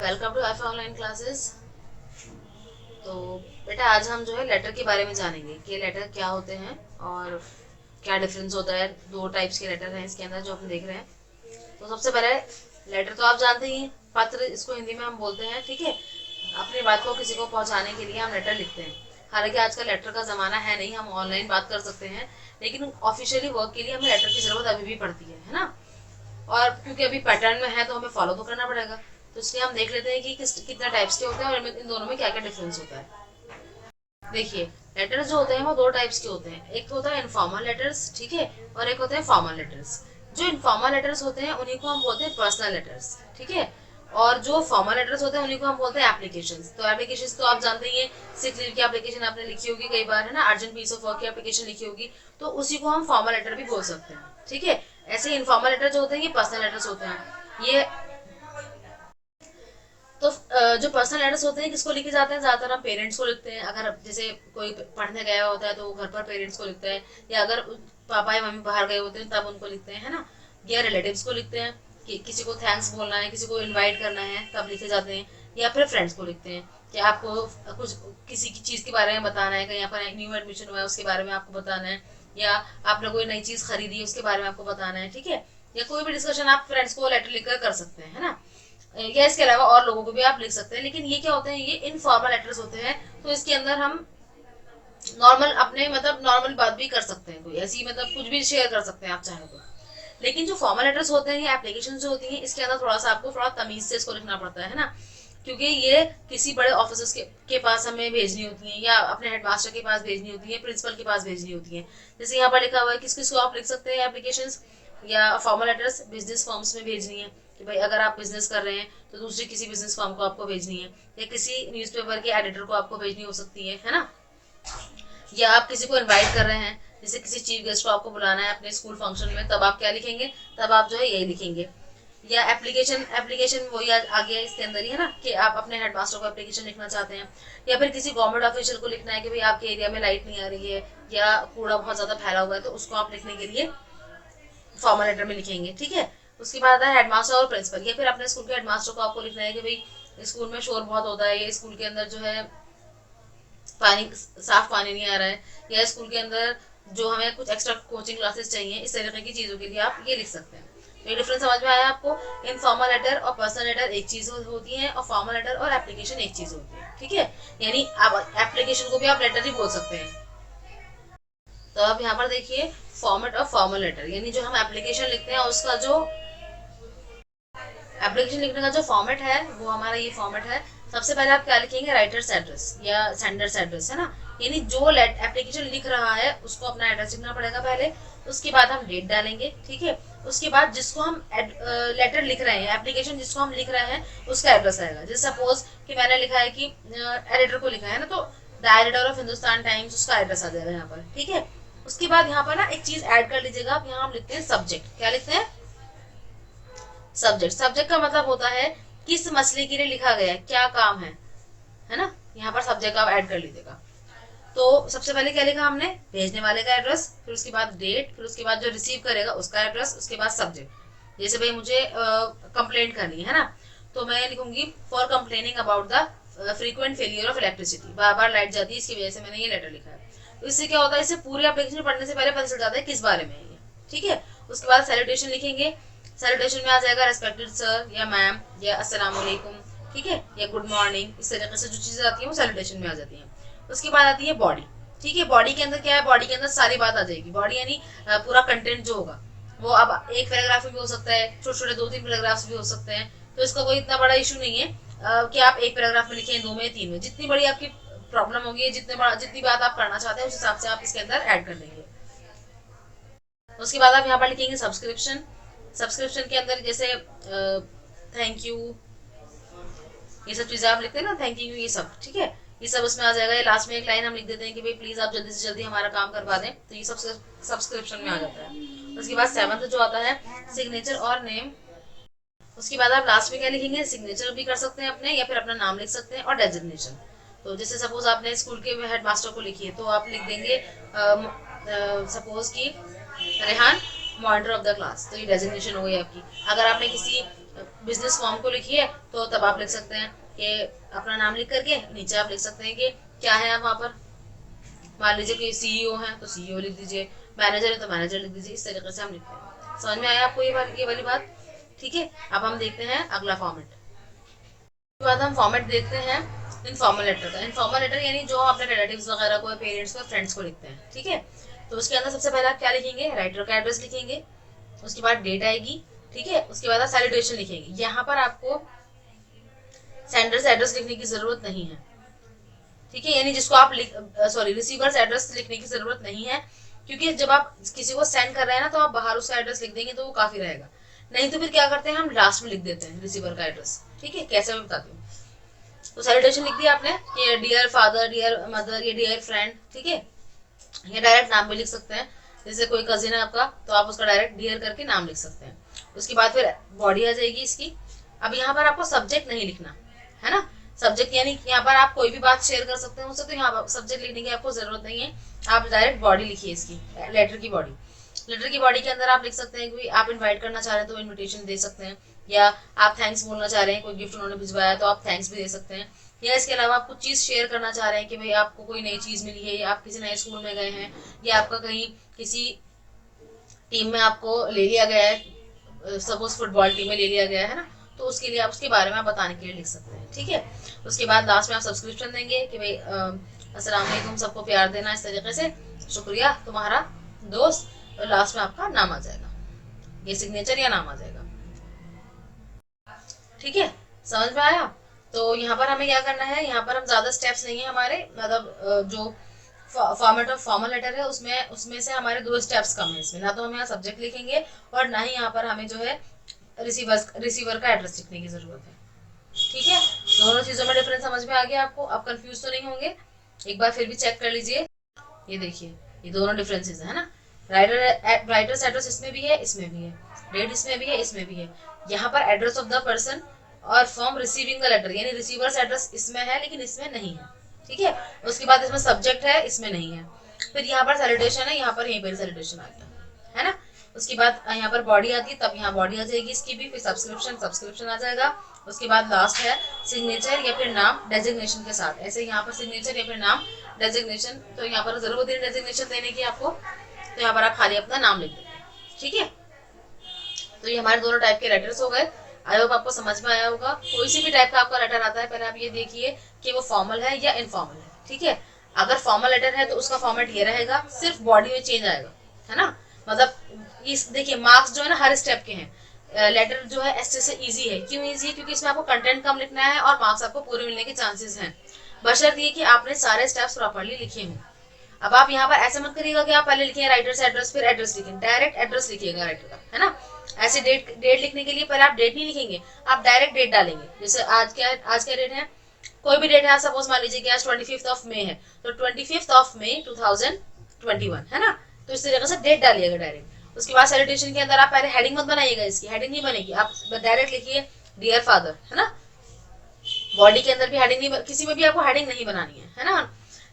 Welcome to F online classes. तो बेटा आज हम जो है लेटर के बारे में जानेंगे कि लेटर क्या होते हैं और क्या डिफरेंस होता है। दो टाइप्स के लेटर हैं इसके अंदर जो हम देख रहे हैं। तो सबसे पहले लेटर तो आप जानते ही हैं, पत्र इसको हिंदी में हम बोलते हैं। ठीक है, अपनी बात को किसी को पहुंचाने के लिए हम लेटर लिखते हैं। हालांकि आजकल लेटर का ज़माना है नहीं, हम ऑनलाइन बात कर सकते हैं, लेकिन ऑफिशियली वर्क के लिए हमें लेटर की ज़रूरत अभी भी पड़ती है ना। और क्योंकि अभी पैटर्न में है तो हमें फॉलो तो करना पड़ेगा। तो इसलिए हम देख लेते हैं कि कितना टाइप्स के होते हैं और इन दोनों में क्या क्या डिफरेंस होता है। देखिए, लेटर्स जो होते हैं वो दो टाइप्स के होते हैं। एक होता है इनफॉर्मल लेटर्स, ठीक है, और एक होते हैं फॉर्मल लेटर्स। जो इनफॉर्मल लेटर्स होते हैं उन्हीं को हम बोलते हैं पर्सनल लेटर्स, ठीक है। और जो फॉर्मल लेटर्स होते हैं उन्हीं को हम बोलते हैं एप्लीकेशंस। तो एप्लीकेशंस तो आप जानते ही हैं, सिक लीव की एप्लीकेशन आपने लिखी होगी कई बार, है ना, अर्जेंट पीस ऑफ वर्क की एप्लीकेशन लिखी होगी, तो उसी को हम फॉर्मल लेटर भी बोल सकते हैं, ठीक है। ऐसे इनफॉर्मल लेटर जो होते हैं ये पर्सनल लेटर्स होते हैं। ये तो जो पर्सनल लेटर्स होते हैं किसको लिखे जाते हैं, ज्यादातर हम पेरेंट्स को लिखते हैं। अगर जैसे कोई पढ़ने गया होता है तो वो घर पर पेरेंट्स को लिखता है, या अगर पापा या मम्मी बाहर गए होते हैं तब उनको लिखते हैं, है ना। या रिलेटिव्स को लिखते हैं कि किसी को थैंक्स बोलना है, किसी को इनवाइट करना है तब लिखे जाते हैं। या फिर फ्रेंड्स को लिखते हैं कि आपको कुछ किसी की चीज़ के बारे में बताना है, कहीं पर न्यू एडमिशन हुआ है उसके बारे में आपको बताना है, या आपने कोई नई चीज़ खरीदी है उसके बारे में आपको बताना है, ठीक है। या कोई भी डिस्कशन आप फ्रेंड्स को लेटर लिखकर कर सकते हैं, है ना। या इसके अलावा और लोगों को भी आप लिख सकते हैं। लेकिन ये क्या होते हैं, ये इनफॉर्मल लेटर्स होते हैं, तो इसके अंदर हम नॉर्मल अपने मतलब नॉर्मल बात भी कर सकते हैं, कोई ऐसी मतलब कुछ भी शेयर कर सकते हैं आप चाहें तो। लेकिन जो फॉर्मल लेटर्स होते हैं, ये एप्लीकेशन जो होती हैं, इसके अंदर थोड़ा सा आपको थोड़ा तमीज से इसको लिखना पड़ता है ना। क्योंकि ये किसी बड़े ऑफिसर्स के पास हमें भेजनी होती है, या अपने हेडमास्टर के पास भेजनी होती है, प्रिंसिपल के पास भेजनी होती है। जैसे यहाँ पर लिखा हुआ है किस किस को आप लिख सकते हैं एप्लीकेशन या फॉर्मल लेटर्स, बिजनेस फॉर्म्स में भेजनी है कि भाई अगर आप बिजनेस कर रहे हैं तो दूसरी किसी बिजनेस फॉर्म को आपको भेजनी है, या किसी न्यूज़पेपर के एडिटर को आपको भेजनी हो सकती है ना। या आप किसी को इनवाइट कर रहे हैं, जैसे किसी चीफ गेस्ट को आपको बुलाना है अपने स्कूल फंक्शन में, तब आप क्या लिखेंगे, तब आप जो है यही लिखेंगे। या एप्लीकेशन एप्लीकेशन वही आ गया इसके अंदर ही, है ना, कि आप अपने हेडमास्टर को एप्लीकेशन लिखना चाहते हैं। या फिर किसी गवर्नमेंट ऑफिशियल को लिखना है कि भाई आपके एरिया में लाइट नहीं आ रही है या कूड़ा बहुत ज्यादा फैला हुआ है, तो उसको आप लिखने के लिए फॉर्मल लेटर में लिखेंगे, ठीक है। उसके बाद है हेडमास्टर और प्रिंसिपल, या फिर अपने स्कूल के हेडमास्टर को आपको लिखना है कि भाई स्कूल में शोर बहुत होता है, ये स्कूल के अंदर जो है पानी साफ पानी नहीं आ रहा है, या स्कूल के अंदर जो हमें कुछ एक्स्ट्रा कोचिंग क्लासेस चाहिए, इस तरीके की चीज़ों के लिए आप ये लिख सकते हैं। तो ये डिफरेंस समझ में आया आपको। इनफॉर्मल लेटर और पर्सनल लेटर एक चीज़ होती है, और फॉर्मल लेटर और एप्लीकेशन एक चीज़ होती है, ठीक है। यानी आप एप्लीकेशन को भी आप लेटर ही बोल सकते हैं। तो अब यहाँ पर देखिए फॉर्मेट ऑफ फॉर्मल लेटर, यानी जो हम एप्लीकेशन लिखते हैं उसका जो एप्लीकेशन लिखने का जो फॉर्मेट है वो हमारा ये फॉर्मेट है। सबसे पहले आप क्या लिखेंगे, राइटर्स एड्रेस या सेंडर्स एड्रेस, है ना। यानी जो एप्लीकेशन लिख रहा है उसको अपना एड्रेस लिखना पड़ेगा पहले। उसके बाद हम डेट डालेंगे, ठीक है। उसके बाद जिसको हम लेटर लिख रहे हैं, एप्लीकेशन जिसको हम लिख रहे हैं उसका एड्रेस आएगा। जैसे सपोज कि मैंने लिखा है कि एडिटर को लिखा है ना, तो the editor of Hindustan times, उसका एड्रेस आ जाएगा यहाँ पर, ठीक है। उसके बाद यहाँ पर ना एक चीज ऐड कर लीजिएगा आप, यहाँ हम लिखते हैं सब्जेक्ट। क्या लिखते हैं, सब्जेक्ट। सब्जेक्ट का मतलब होता है किस मसले के लिए लिखा गया है, क्या काम है ना। यहाँ पर सब्जेक्ट आप ऐड कर लीजिएगा। तो सबसे पहले क्या लिखा हमने, भेजने वाले का एड्रेस, फिर उसके बाद डेट, फिर उसके बाद जो रिसीव करेगा उसका एड्रेस, उसके बाद सब्जेक्ट। जैसे भाई मुझे कंप्लेंट करनी है ना, तो मैं लिखूंगी for complaining about the frequent failure of electricity, bar bar light जाती है इसकी वजह से मैंने ये लेटर लिखा है। तो इससे क्या होता है, इससे पूरे एप्लीकेशन पढ़ने से पहले पता चल जाता है किस बारे में है ये, ठीक है। उसके बाद सैल्यूटेशन लिखेंगे। सैल्यूटेशन में आ जाएगा रेस्पेक्टेड सर या मैम या अस्सलाम वालेकुम, ठीक है, या गुड मॉर्निंग। इस तरीके से जो चीजें आती हैं वो सैल्यूटेशन में आ जाती हैं। उसके बाद आती है बॉडी, ठीक है। बॉडी के अंदर क्या है, बॉडी के अंदर सारी बात आ जाएगी। बॉडी यानी पूरा कंटेंट जो होगा वो अब एक पैराग्राफ में भी हो सकता है, छोटे छोटे 2-3 पैराग्राफ्स भी हो सकते हैं। तो इसका कोई इतना बड़ा इशू नहीं है कि आप एक पैराग्राफ में लिखें, 2 में, 3 में, जितनी बड़ी आपकी प्रॉब्लम होगी, जितनी बात आप करना चाहते हैं उस हिसाब से आप इसके अंदर ऐड कर देंगे। उसके बाद आप यहाँ पर लिखेंगे सब्सक्रिप्शन। सब्सक्रिप्शन के अंदर जैसे थैंक यू, ये सब चीजें आप लिखते हैं ना, थैंक यू, ये सब, ठीक है, ये सब उसमें आ जाएगा। ये लास्ट में एक लाइन हम लिख देते हैं कि भाई प्लीज आप जल्दी से जल्दी हमारा काम करवा दें, तो ये सब सब्सक्रिप्शन में आ जाता है। उसके बाद 7th जो आता है सिग्नेचर और नेम। उसके बाद आप लास्ट में क्या लिखेंगे, सिग्नेचर भी कर सकते हैं अपने, या फिर अपना नाम लिख सकते हैं, और डेजिग्नेशन। तो जैसे सपोज आपने स्कूल के हेडमास्टर को लिखी है तो आप लिख देंगे सपोज कि Rehan monitor of the class, तो ये डेजिग्नेशन हो गई आपकी। अगर आपने किसी बिजनेस फॉर्म को लिखिए तो तब आप लिख सकते हैं कि अपना नाम लिख करके नीचे आप लिख सकते हैं कि क्या है आप वहाँ पर। मान लीजिए कि सीईओ है तो सीईओ लिख दीजिए, मैनेजर है तो मैनेजर लिख दीजिए। इस तरीके से हम लिखते हैं। समझ में आया आपको ये वाली बात? ठीक है, अब हम देखते हैं अगला फॉर्मेट। उसके बाद हम फॉर्मेट देखते हैं इनफॉर्मल लेटर का। इनफॉर्मल लेटर यानी जो अपने रिलेटिव्स वगैरह को, पेरेंट्स को, फ्रेंड्स को लिखते हैं। ठीक है, तो उसके अंदर सबसे पहले आप क्या लिखेंगे? राइटर का एड्रेस लिखेंगे, उसके बाद डेट आएगी। ठीक है, उसके बाद आप सैल्यूटेशन लिखेंगे। यहाँ पर आपको सेंडर्स एड्रेस लिखने की जरूरत नहीं है। ठीक है, यानी जिसको आप रिसीवर्स एड्रेस लिखने की जरूरत नहीं है, क्योंकि जब आप किसी को सेंड कर रहे हैं ना तो आप बाहर उसका एड्रेस लिख देंगे तो वो काफी रहेगा। नहीं तो फिर क्या करते हैं, हम लास्ट में लिख देते हैं रिसीवर का एड्रेस। ठीक है, कैसे मैं बताती हूँ। तो सैल्यूटेशन लिख दिया आपने कि डियर फादर, डियर मदर, ये डियर फ्रेंड। ठीक है, ये डायरेक्ट नाम भी लिख सकते हैं। जैसे कोई कजिन है आपका तो आप उसका डायरेक्ट डियर करके नाम लिख सकते हैं। उसके बाद फिर बॉडी आ जाएगी इसकी। अब यहाँ पर आपको सब्जेक्ट नहीं लिखना है ना। सब्जेक्ट यानी यहाँ पर आप कोई भी बात शेयर कर सकते हैं उससे, तो यहाँ पर सब्जेक्ट लिखने की आपको जरूरत नहीं है। आप डायरेक्ट बॉडी लिखिए इसकी, लेटर की बॉडी। लेटर की बॉडी के अंदर आप लिख सकते हैं कि आप इनवाइट करना चाह रहे हैं तो इनविटेशन दे सकते हैं, या आप थैंक्स बोलना चाह रहे हैं, कोई गिफ्ट उन्होंने भिजवाया तो आप थैंक्स भी दे सकते हैं, या इसके अलावा आप कुछ चीज़ शेयर करना चाह रहे हैं कि भाई आपको कोई नई चीज़ मिली है, या आप किसी नए स्कूल में गए हैं, या आपका कहीं किसी टीम में आपको ले लिया गया है, सपोज फुटबॉल टीम में ले लिया गया है ना, तो उसके लिए आप उसके बारे में आप बताने के लिए लिख सकते हैं। ठीक है, उसके बाद लास्ट में आप सब्सक्रिप्शन देंगे कि भाई अस्सलाम वालेकुम, सबको प्यार देना, इस तरीके से, शुक्रिया तुम्हारा दोस्त, और लास्ट में आपका नाम आ जाएगा, ये सिग्नेचर या नाम आ जाएगा। ठीक है, समझ में आया? तो यहाँ पर हमें क्या करना है, यहाँ पर हम ज्यादा स्टेप्स नहीं है हमारे, मतलब जो फॉर्मेट ऑफ फॉर्मल लेटर है उसमें उसमें से हमारे 2 स्टेप्स कम है इसमें। ना तो हम यहाँ सब्जेक्ट लिखेंगे और ना ही यहाँ पर हमें जो है रिसीवर का एड्रेस लिखने की जरूरत है। ठीक है, दोनों चीजों में डिफरेंस समझ में आ गया आपको? आप कंफ्यूज तो नहीं होंगे? एक बार फिर भी चेक कर लीजिए। ये देखिए, ये दोनों डिफरेंसेस है ना। राइटर्स एड्रेस इसमें भी है, इसमें भी है, डेट इसमें भी है, इसमें भी है। यहाँ पर एड्रेस ऑफ द पर्सन और फ्रॉम रिसीविंग द लेटर, यानी रिसीवर्स एड्रेस इसमें है लेकिन इसमें नहीं है। ठीक है, उसके बाद इसमें सब्जेक्ट है, इसमें नहीं है। फिर यहाँ पर सैल्यूटेशन है, यहाँ पर यहीं पर सैल्यूटेशन आ गया है ना। उसके बाद यहाँ पर बॉडी आती है, तब यहाँ बॉडी आ जाएगी इसकी भी, फिर सब्सक्रिप्शन आ जाएगा। उसके बाद लास्ट है सिग्नेचर या फिर नाम डेजिग्नेशन के साथ। ऐसे यहाँ पर सिग्नेचर या फिर नाम डेजिग्नेशन, तो यहाँ पर जरूरत है डेजिग्नेशन देने की आपको, तो यहाँ पर आप खाली अपना नाम लिख देंगे। ठीक है, तो ये हमारे दोनों टाइप के लेटर्स हो गए। आई होप आपको समझ में आया होगा। कोई सी भी टाइप का आपका लेटर आता है, पहले आप ये देखिए कि वो फॉर्मल है या इनफॉर्मल है। ठीक है, अगर फॉर्मल लेटर है तो उसका फॉर्मेट ये रहेगा, सिर्फ बॉडी में चेंज आएगा, है ना। मतलब इस देखिए, मार्क्स जो है ना हर स्टेप के हैं। लेटर जो है ऐसे से इजी है। क्यों इजी है? क्योंकि इसमें आपको कंटेंट कम लिखना है और मार्क्स आपको पूरे मिलने के चांसेस हैं, बशर्ते ये कि आपने सारे स्टेप्स प्रॉपर्ली लिखे हों। अब आप यहाँ पर ऐसे मत करिएगा कि आप पहले लिखिए राइटर्स एड्रेस फिर एड्रेस लिखें, डायरेक्ट एड्रेस लिखिएगा राइटर का, है ना। ऐसे डेट लिखने के लिए पहले आप डेट नहीं लिखेंगे, आप डायरेक्ट डेट डालेंगे। जैसे आज क्या डेट है, कोई भी डेट है, सपोज मान लीजिए कि आज 25 मई है, तो 25 मई 2021, है ना। तो इस तरीके से डेट डालिएगा डायरेक्ट। उसके बाद सैल्यूटेशन के अंदर आप पहले हेडिंग मत बनाइएगा, इसकी हेडिंग नहीं बनेगी, आप डायरेक्ट लिखिए डियर फादर, है ना। बॉडी के अंदर भी हेडिंग नहीं, किसी में भी आपको हेडिंग नहीं बनानी है ना।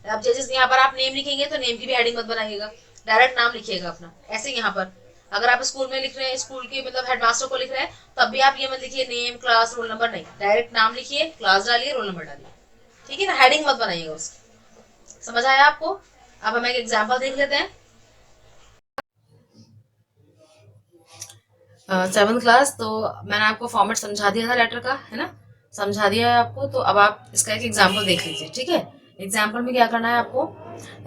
अब जैसे यहाँ पर आप नेम लिखेंगे तो नेम की भी हेडिंग मत बनाइएगा, डायरेक्ट नाम लिखिएगा अपना। ऐसे यहाँ पर अगर आप स्कूल में लिख रहे हैं, स्कूल के मतलब हेडमास्टर को लिख रहे हैं, तब भी आप ये मत लिखिए नेम, क्लास, रोल नंबर, नहीं, डायरेक्ट नाम लिखिए, क्लास डालिए, रोल नंबर डालिए। ठीक है ना, हेडिंग मत बनाइएगा उसकी। समझ आया आपको? अब हम एक एग्जाम्पल देख लेते हैं। 7th क्लास, तो मैंने आपको फॉर्मेट समझा दिया था लेटर का, है ना, समझा दिया है आपको। तो अब आप इसका एक एग्जाम्पल देख लीजिए। ठीक है, एग्जाम्पल में क्या करना है आपको,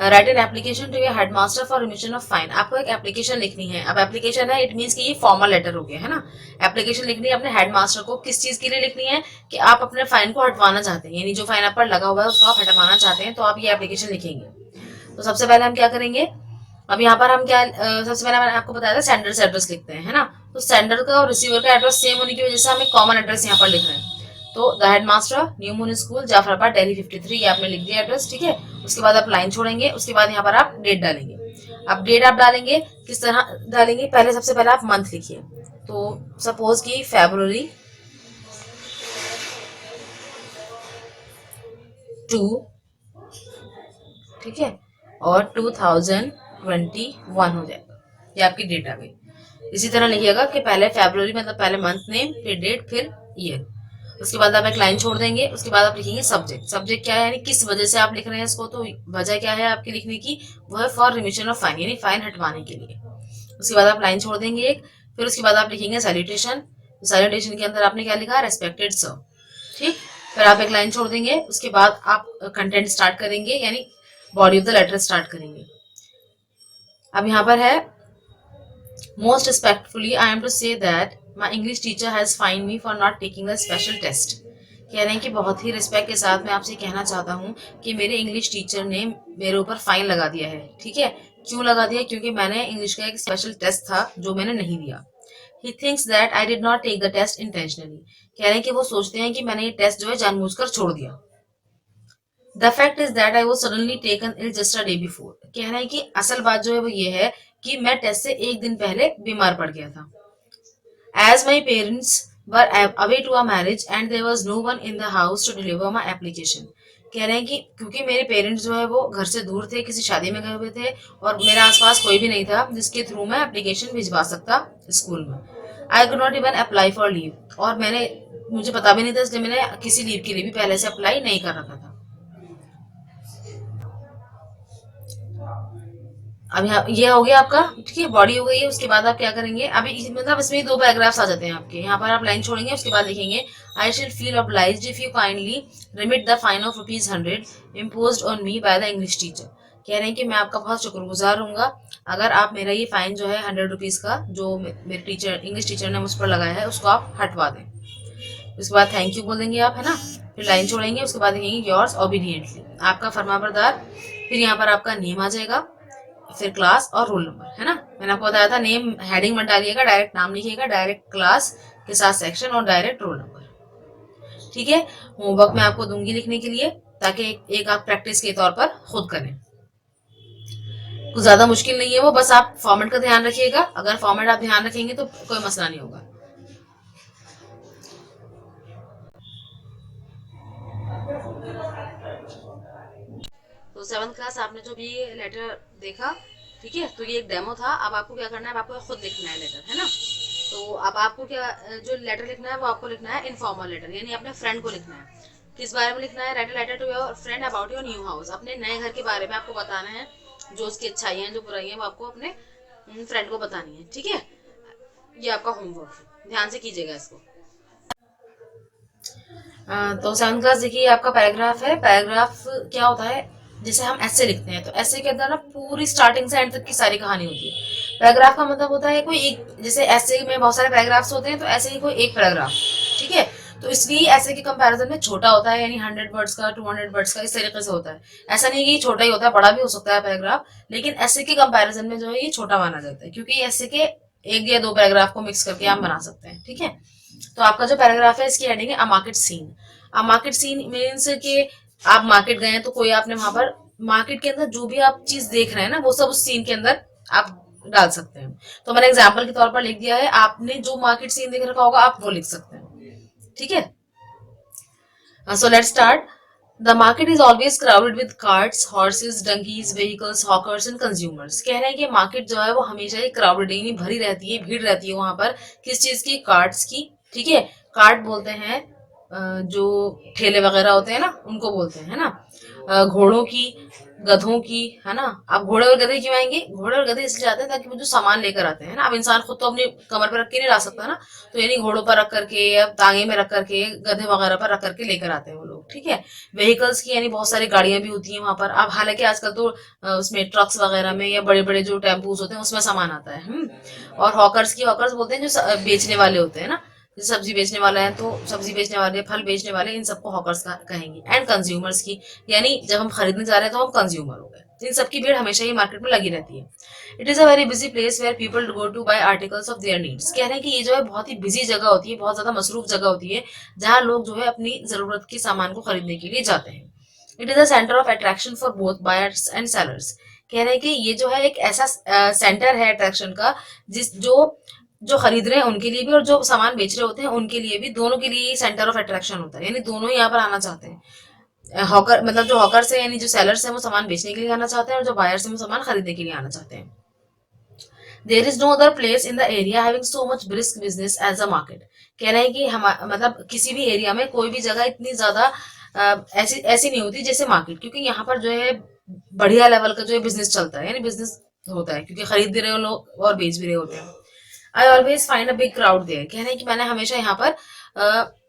write an application to your headmaster for remission of fine. आपको एक एप्लीकेशन लिखनी है। अब एप्लीकेशन है, इट मीन्स कि ये फॉर्मल लेटर हो गया, है ना। एप्लीकेशन लिखनी है अपने हेडमास्टर को, किस चीज के लिए लिखनी है, कि आप अपने फाइन को हटवाना चाहते हैं, यानी जो फाइन आप पर लगा हुआ है उसको आप हटवाना चाहते हैं, तो आप ये एप्लीकेशन लिखेंगे। तो सबसे पहले हम क्या करेंगे, अब यहाँ पर हम क्या सबसे पहले मैंने आपको बताया था सेंडर से एड्रेस लिखते हैं, है ना। तो सेंडर का और रिसीवर का एड्रेस सेम होने की वजह से हम एक कॉमन एड्रेस यहाँ पर लिख रहे हैं। तो the headmaster, new moon school, Jafrabad, Delhi 53, ये आपने लिख दिया एड्रेस। ठीक है, उसके बाद आप लाइन छोड़ेंगे, उसके बाद यहाँ पर आप डेट डालेंगे। अब डेट आप डालेंगे, किस तरह डालेंगे, पहले सबसे पहले आप मंथ लिखिए। तो सपोज की February 2, ठीक है, और 2021 हो जाएगा, ये आपकी डेट आ गई। इसी तरह लिखिएगा कि पहले फरवरी मतलब पहले मंथ नेम, फिर डेट, फिर ईयर। उसके बाद आप एक लाइन छोड़ देंगे, उसके बाद आप लिखेंगे सब्जेक्ट। सब्जेक्ट क्या है, यानी किस वजह से आप लिख रहे हैं इसको, तो वजह क्या है आपके लिखने की, वो है फॉर रिमिशन ऑफ फाइन, यानी फाइन हटवाने के लिए। उसके बाद आप लाइन छोड़ देंगे एक, फिर उसके बाद आप लिखेंगे सैल्यूटेशन। सैल्यूटेशन के अंदर आपने क्या लिखा, रेस्पेक्टेड सर। ठीक, फिर आप एक लाइन छोड़ देंगे, उसके बाद आप कंटेंट स्टार्ट करेंगे, यानी body of the letter start करेंगे। अब यहाँ पर है most respectfully I am to say that my English teacher has fined me for not taking the special test। कह रहे हैं कि बहुत ही रिस्पेक्ट के साथ मैं आपसे कहना चाहता हूँ कि मेरे इंग्लिश टीचर ने मेरे ऊपर फाइन लगा दिया है। ठीक है, क्यों लगा दिया, क्योंकि मैंने इंग्लिश का एक स्पेशल टेस्ट था जो मैंने नहीं दिया। He thinks that I did not take the test intentionally। कह रहे हैं कि वो सोचते हैं कि मैंने ये टेस्ट जो है जानबूझकर छोड़ दिया। The fact is that I was suddenly taken ill just a day before. कह रहे हैं कि असल बात जो है वो ये है कि मैं टेस्ट से एक दिन पहले बीमार पड़ गया था। As my parents were away to a marriage and there was no one in the house to deliver my application. कह रहे हैं कि क्योंकि मेरे पेरेंट्स जो है वो घर से दूर थे, किसी शादी में गए हुए थे, और मेरे आसपास कोई भी नहीं था जिसके थ्रू मैं एप्लीकेशन भिजवा सकता स्कूल में। I could not even apply for leave, और मुझे पता भी नहीं था, इसलिए मैंने किसी लीव के लिए भी पहले से अप्लाई नहीं कर रखा था। अब यहाँ ये हो गया आपका, ठीक है, बॉडी हो गई है। उसके बाद आप क्या करेंगे, अभी मतलब इसमें दो पैराग्राफ्स आ जाते हैं आपके। यहाँ पर आप लाइन छोड़ेंगे, उसके बाद लिखेंगे I shall feel obliged if you kindly remit the fine of ₹100 imposed on me by the English teacher. कह रहे हैं कि मैं आपका बहुत शुक्रगुजार रहूंगा अगर आप मेरा ये फाइन जो है ₹100 का, जो मेरे टीचर इंग्लिश टीचर ने मुझ पर लगाया है, उसको आप हटवा दें। उसके बाद थैंक यू बोल देंगे आप, है ना। फिर लाइन छोड़ेंगे, उसके बाद लिखेंगे योर्स ओबीडियंटली, आपका फरमाबरदार। फिर यहाँ पर आपका नेम आ जाएगा, फिर क्लास और रोल नंबर, है ना। मैंने आपको बताया था नेम हेडिंग मत डालिएगा, डायरेक्ट नाम लिखिएगा, डायरेक्ट क्लास के साथ सेक्शन और डायरेक्ट रोल नंबर। ठीक है, होमवर्क मैं आपको दूंगी लिखने के लिए, ताकि एक आप प्रैक्टिस के तौर पर खुद करें। कुछ ज्यादा मुश्किल नहीं है वो, बस आप फॉर्मेट का ध्यान रखिएगा। अगर फॉर्मेट आप ध्यान रखेंगे तो कोई मसला नहीं होगा। तो 7th क्लास आपने जो भी लेटर देखा, ठीक है, तो ये एक डेमो था। अब आपको क्या करना है, आपको खुद लिखना है लेटर, है ना। तो अब आपको क्या, जो लेटर लिखना है वो आपको लिखना है इनफॉर्मल लेटर, यानी अपने फ्रेंड को लिखना है। किस बारे में लिखना है, write a letter to your friend about your new house. अपने नए घर के बारे में आपको बताना है, जो उसकी अच्छाइयाँ जो बुराइयाँ वो आपको अपने फ्रेंड को बतानी है। ठीक है, ये आपका होमवर्क है, ध्यान से कीजिएगा इसको। तो 7th क्लास देखिए, आपका पैराग्राफ है। पैराग्राफ क्या होता है, जैसे हम ऐसे लिखते हैं तो ऐसे के अंदर ना पूरी स्टार्टिंग से एंड तक की सारी कहानी होती है। पैराग्राफ का मतलब होता है कोई एक, जैसे ऐसे में बहुत सारे पैराग्राफ्स होते हैं तो ऐसे ही कोई एक पैराग्राफ, ठीक है। तो इसलिए ऐसे के कंपैरिजन में छोटा होता है, यानी 100 वर्ड्स का, 200 वर्ड्स का, इस तरीके से होता है। ऐसा नहीं कि छोटा ही होता है, बड़ा भी हो सकता है पैराग्राफ, लेकिन ऐसे के कंपैरिजन में जो है ये छोटा माना जाता है, क्योंकि ऐसे के एक या दो पैराग्राफ को मिक्स करके आप बना सकते हैं। ठीक है, तो आपका जो पैराग्राफ है इसकी हेडिंग है a market scene. A market scene means कि आप मार्केट गए हैं तो कोई आपने वहां पर मार्केट के अंदर जो भी आप चीज देख रहे हैं ना, वो सब उस सीन के अंदर आप डाल सकते हैं। तो मैंने एग्जाम्पल के तौर पर लिख दिया है, आपने जो मार्केट सीन देख रखा होगा आप वो लिख सकते हैं। ठीक है, so let's start. The market is always crowded with carts, horse's, donkeys, vehicles, hawkers and consumers. कह रहे हैं कि मार्केट जो है वो हमेशा ही क्राउडेड, यानी भरी रहती है, भीड़ रहती है वहां पर। किस चीज की, कार्ट्स की। ठीक है, कार्ट बोलते हैं जो ठेले वगैरह होते हैं ना, उनको बोलते हैं, है ना। घोड़ों की, गधों की, है ना। अब घोड़े और गधे क्यों आएंगे, घोड़े और गधे इसलिए आते हैं ताकि वो जो सामान लेकर आते हैं ना, अब इंसान खुद तो अपनी कमर पर रख के नहीं ला सकता ना, तो यानी घोड़ों पर रख करके या तांगे में रख करके, गधे वगैरह पर रख करके लेकर आते हैं वो लोग। ठीक है, व्हीकल्स की, यानी बहुत सारी गाड़ियां भी होती हैं वहां पर। अब हालांकि आजकल तो उसमें ट्रक्स वगैरह में या बड़े बड़े जो टेम्पूस होते हैं उसमें सामान आता है। और हॉकर्स की, हॉकर्स बोलते हैं जो बेचने वाले होते हैं ना, जैसे सब्जी बेचने वाला है तो सब्जी बेचने वाले, फल बेचने वाले, इन सबको हॉकर्स कहेंगे। एंड कंज्यूमर्स की, यानी जब हम खरीदने जा रहे हैं तो हम कंज्यूमर हो गए। इन सबकी भीड़ हमेशा ही मार्केट में लगी रहती है। It is a very busy place where people go to buy articles of their needs. कह रहे हैं कि ये जो है बहुत ही बिजी जगह होती है, बहुत ज्यादा मसरूफ जगह होती है, जहाँ लोग जो है अपनी जरूरत के सामान को खरीदने के लिए जाते हैं। It is a centre of attraction for both buyers and sellers. कह रहे हैं कि ये जो है एक ऐसा सेंटर है अट्रैक्शन का, जिस जो जो खरीद रहे हैं उनके लिए भी और जो सामान बेच रहे होते हैं उनके लिए भी, दोनों के लिए सेंटर ऑफ अट्रैक्शन होता है, यानी दोनों यहाँ पर आना चाहते हैं। हॉकर मतलब जो हॉकर्स है, यानी जो सेलर्स है वो सामान बेचने के लिए आना चाहते हैं, और जो बायर्स है वो सामान खरीदने के लिए आना चाहते हैं। There is no other place in the area having so much brisk business as a market. कह रहे हैं कि हम मतलब किसी भी एरिया में कोई भी जगह इतनी ज्यादा ऐसी ऐसी नहीं होती जैसे मार्केट, क्योंकि यहाँ पर जो है बढ़िया लेवल का जो है बिजनेस चलता है, यानी बिजनेस होता है, क्योंकि खरीद भी रहे हो लोग और बेच भी रहे होते हैं। I always find a big crowd there. कह रहे हैं कि मैंने हमेशा यहाँ पर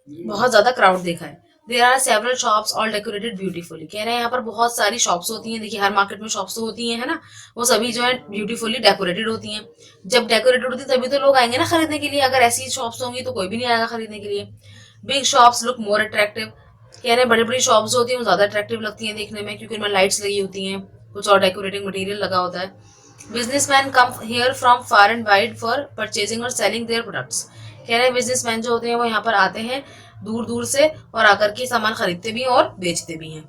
बहुत ज्यादा क्राउड देखा है। There are several shops all decorated beautifully. कह रहे हैं यहाँ पर बहुत सारी शॉप्स होती हैं, देखिए हर मार्केट में शॉप्स तो होती हैं, है ना, वो सभी जो है ब्यूटीफुली डेकोरेटेड होती हैं। जब डेकोरेटेड होती है तभी तो लोग आएंगे ना खरीदने के लिए, अगर ऐसी शॉप्स होंगी तो कोई भी नहीं आएगा खरीदने के लिए। Big shops look more attractive. कह रहे हैं बड़ी बड़ी शॉप्स होती हैं वो ज्यादा अट्रैक्टिव लगती हैं देखने में, क्योंकि उनमें लाइट्स लगी होती हैं, कुछ और डेकोरेटिंग मटेरियल लगा होता है। Businessman come here from far and wide for purchasing और सेलिंग देयर प्रोडक्ट्स। कह रहे हैं बिजनेसमैन जो होते हैं वो यहाँ पर आते हैं दूर दूर से और आकर के सामान खरीदते भी हैं और बेचते भी हैं।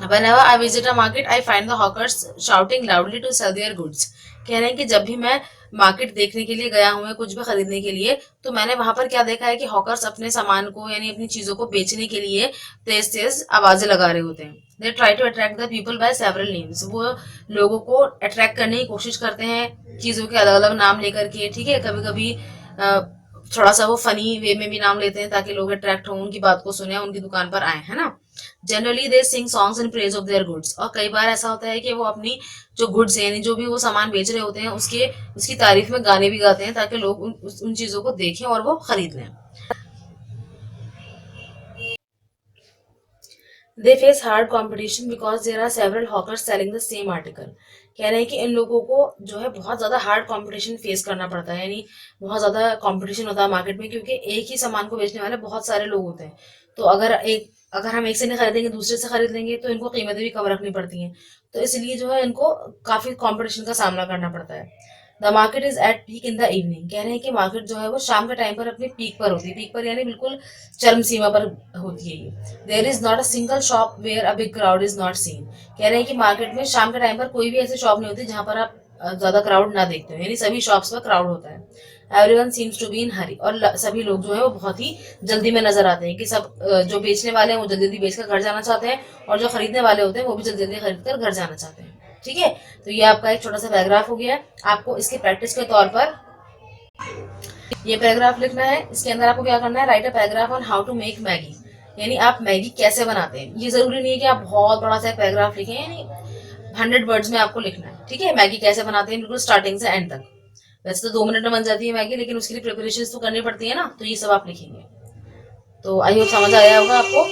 Whenever I visit a market, I find the hawkers shouting loudly to sell their goods. कह रहे हैं कि जब भी मैं मार्केट देखने के लिए गया हूँ या कुछ भी खरीदने के लिए, तो मैंने वहां पर क्या देखा है कि हॉकर्स अपने सामान को यानी अपनी चीजों को बेचने के लिए तेज तेज आवाजें लगा रहे होते हैं। They try to attract the people by several names. वो लोगों को अट्रैक्ट करने की कोशिश करते हैं चीजों के अलग अलग नाम लेकर के, ठीक है। कभी कभी थोड़ा सा वो फनी वे में भी नाम लेते हैं ताकि लोग अट्रैक्ट हों, उनकी बात को सुने, उनकी दुकान पर आए, है ना। Generally they sing songs in praise of their goods. और कई बार ऐसा होता है कि वो अपनी जो गुड्स है यानी जो भी वो सामान बेच रहे होते हैं उसकी तारीफ में गाने भी गाते हैं ताकि लोग उन चीजों को देखें और वो खरीद लें। They face hard competition because there are several hawkers selling the same article. कह रहे हैं कि इन लोगों को जो है बहुत ज्यादा हार्ड कंपटीशन फेस करना पड़ता है, यानी बहुत ज्यादा कंपटीशन होता है मार्केट में, क्योंकि एक ही सामान को बेचने वाले बहुत सारे लोग होते हैं। तो अगर हम एक से नहीं खरीदेंगे दूसरे से खरीद लेंगे तो इनको कीमतें भी कम रखनी पड़ती हैं, तो इसलिए जो है इनको काफी कंपटीशन का सामना करना पड़ता है। The market is at peak in the evening. कह रहे हैं कि मार्केट जो है वो शाम के टाइम पर अपने पीक पर होती है, पीक पर यानी बिल्कुल चरम सीमा पर होती है ये। There is not a single shop where a big crowd is not seen. कह रहे हैं कि मार्केट में शाम के टाइम पर कोई भी ऐसी शॉप नहीं होती जहां पर आप ज्यादा क्राउड ना देखते हो, यानी सभी शॉप्स पर क्राउड होता है। Everyone seems to be in hurry. और सभी लोग जो है वो बहुत ही जल्दी में नजर आते हैं, कि सब जो बेचने वाले हैं वो जल्दी जल्दी बेचकर घर जाना चाहते हैं और जो खरीदने वाले होते हैं वो भी जल्दी जल्दी खरीद कर घर जाना चाहते हैं, ठीक है। तो ये आपका एक छोटा सा पैराग्राफ हो गया है। आपको इसकी प्रैक्टिस के तौर पर ये पैराग्राफ लिखना है। इसके अंदर आपको क्या करना है, write a paragraph on how to make Maggi, यानी आप मैगी कैसे बनाते हैं। ये जरूरी नहीं है कि आप बहुत बड़ा सा एक पैराग्राफ लिखें, यानी 100 वर्ड्स में आपको लिखना है, ठीक है। मैगी कैसे बनाते हैं बिल्कुल स्टार्टिंग से एंड तक। वैसे तो 2 मिनट में बन जाती है मैगी, लेकिन उसके लिए प्रिपरेशन तो करनी पड़ती है ना, तो ये सब आप लिखेंगे। तो आई होप समझ आया होगा आपको।